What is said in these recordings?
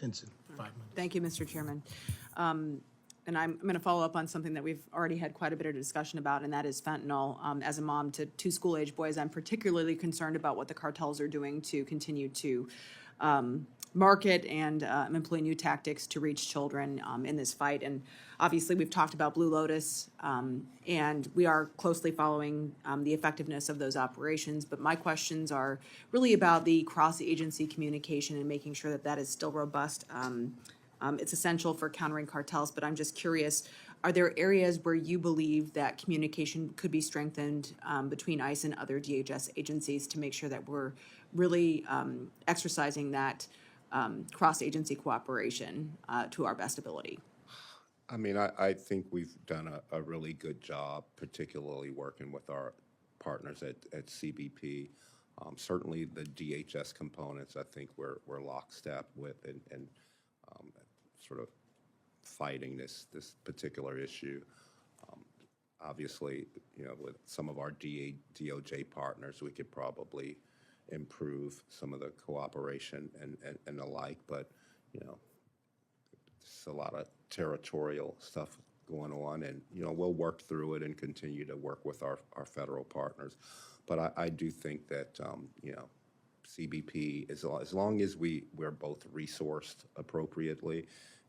Hinson, 5 minutes. Thank you, Mr. Chairman. And I'm going to follow up on something that we've already had quite a bit of discussion about, and that is fentanyl. As a mom to two school-age boys, I'm particularly concerned about what the cartels are doing to continue to market and employ new tactics to reach children in this fight. And obviously, we've talked about Blue Lotus, and we are closely following the effectiveness of those operations. But my questions are really about the cross-agency communication and making sure that that is still robust. It's essential for countering cartels, but I'm just curious, are there areas where you believe that communication could be strengthened between ICE and other DHS agencies to make sure that we're really exercising that cross-agency cooperation to our best ability? I mean, I think we've done a really good job, particularly working with our partners at CBP. Certainly the DHS components, I think we're lockstep with and sort of fighting this particular issue. Obviously, you know, with some of our DOJ partners, we could probably improve some of the cooperation and the like, but, you know, there's a lot of territorial stuff going on, and, you know, we'll work through it and continue to work with our federal partners. But I do think that, you know, CBP, as long as we're both resourced appropriately,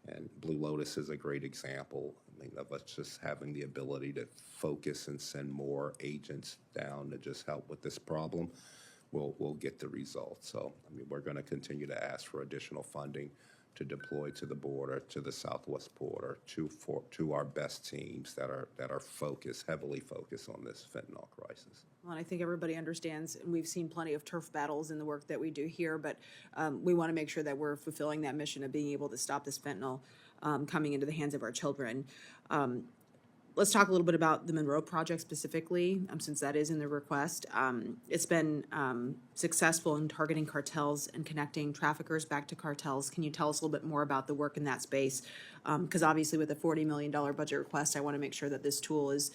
and Blue Lotus is a great example, I mean, of us just having the ability to focus and send more agents down to just help with this problem, we'll get the results. So, I mean, we're going to continue to ask for additional funding to deploy to the border, to the southwest border, to our best teams that are heavily focused on this fentanyl crisis. Well, and I think everybody understands, and we've seen plenty of turf battles in the work that we do here, but we want to make sure that we're fulfilling that mission of being able to stop this fentanyl coming into the hands of our children. Let's talk a little bit about the Monroe Project specifically, since that is in the request. It's been successful in targeting cartels and connecting traffickers back to cartels. Can you tell us a little bit more about the work in that space? Because obviously with a $40 million budget request, I want to make sure that this tool is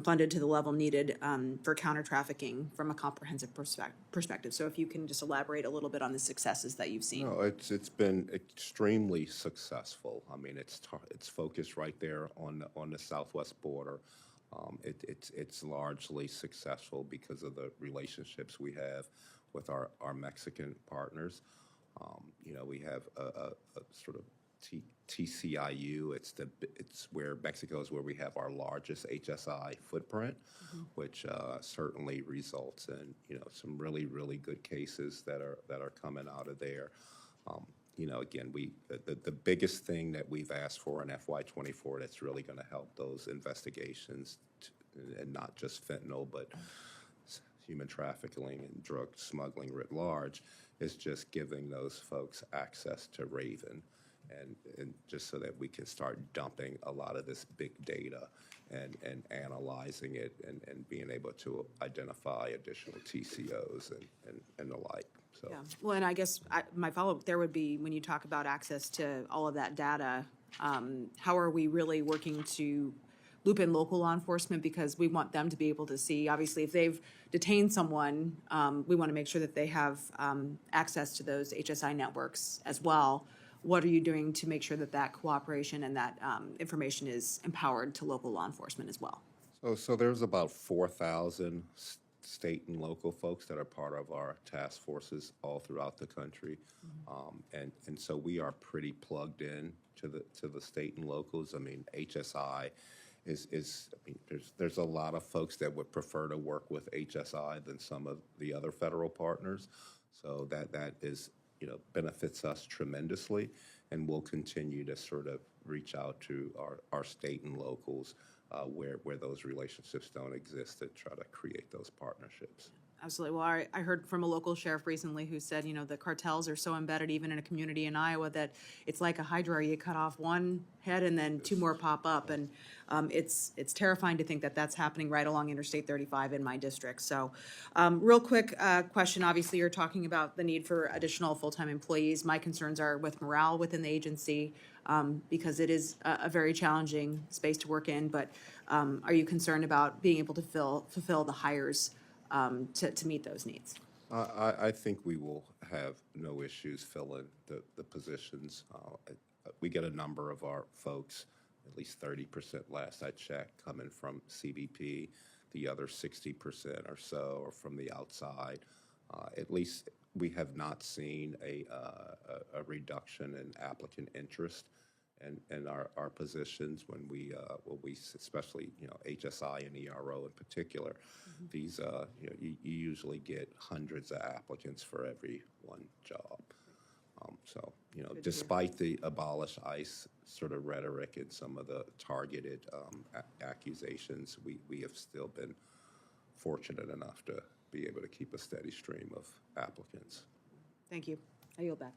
funded to the level needed for counter-trafficking from a comprehensive perspective. So if you can just elaborate a little bit on the successes that you've seen. No, it's been extremely successful. I mean, it's focused right there on the southwest border. It's largely successful because of the relationships we have with our Mexican partners. You know, we have a sort of TCIU. It's where Mexico is where we have our largest HSI footprint, which certainly results in, you know, some really good cases that are coming out of there. You know, again, the biggest thing that we've asked for in FY24 that's really going to help those investigations, and not just fentanyl, but human trafficking and drug smuggling writ large, is just giving those folks access to Raven. And just so that we can start dumping a lot of this big data and analyzing it and being able to identify additional TCOs and the like. So. Yeah. Well, and I guess my follow-up there would be, when you talk about access to all of that data, how are we really working to loop in local law enforcement? Because we want them to be able to see, obviously, if they've detained someone, we want to make sure that they have access to those HSI networks as well. What are you doing to make sure that that cooperation and that information is empowered to local law enforcement as well? So there's about 4,000 state and local folks that are part of our task forces all throughout the country, and so we are pretty plugged in to the state and locals. I mean, HSI is I mean, there's a lot of folks that would prefer to work with HSI than some of the other federal partners, so that is, you know, benefits us tremendously, and we'll continue to sort of reach out to our state and locals where those relationships don't exist to try to create those partnerships. Absolutely. Well, I heard from a local sheriff recently who said, you know, the cartels are so embedded even in a community in Iowa that it's like a hydra. You cut off one head and then two more pop up. And it's terrifying to think that that's happening right along Interstate 35 in my district. So real quick question. Obviously, you're talking about the need for additional full-time employees. My concerns are with morale within the agency because it is a very challenging space to work in. But are you concerned about being able to fulfill the hires to meet those needs? I think we will have no issues filling the positions. We get a number of our folks, at least 30% last I checked, coming from CBP. The other 60% or so are from the outside. At least we have not seen a reduction in applicant interest in our positions when we especially, you know, HSI and ERO in particular. These, you know, you usually get hundreds of applicants for every one job. So, you know, despite the abolish ICE sort of rhetoric and some of the targeted accusations, we have still been fortunate enough to be able to keep a steady stream of applicants. Thank you. I yield back.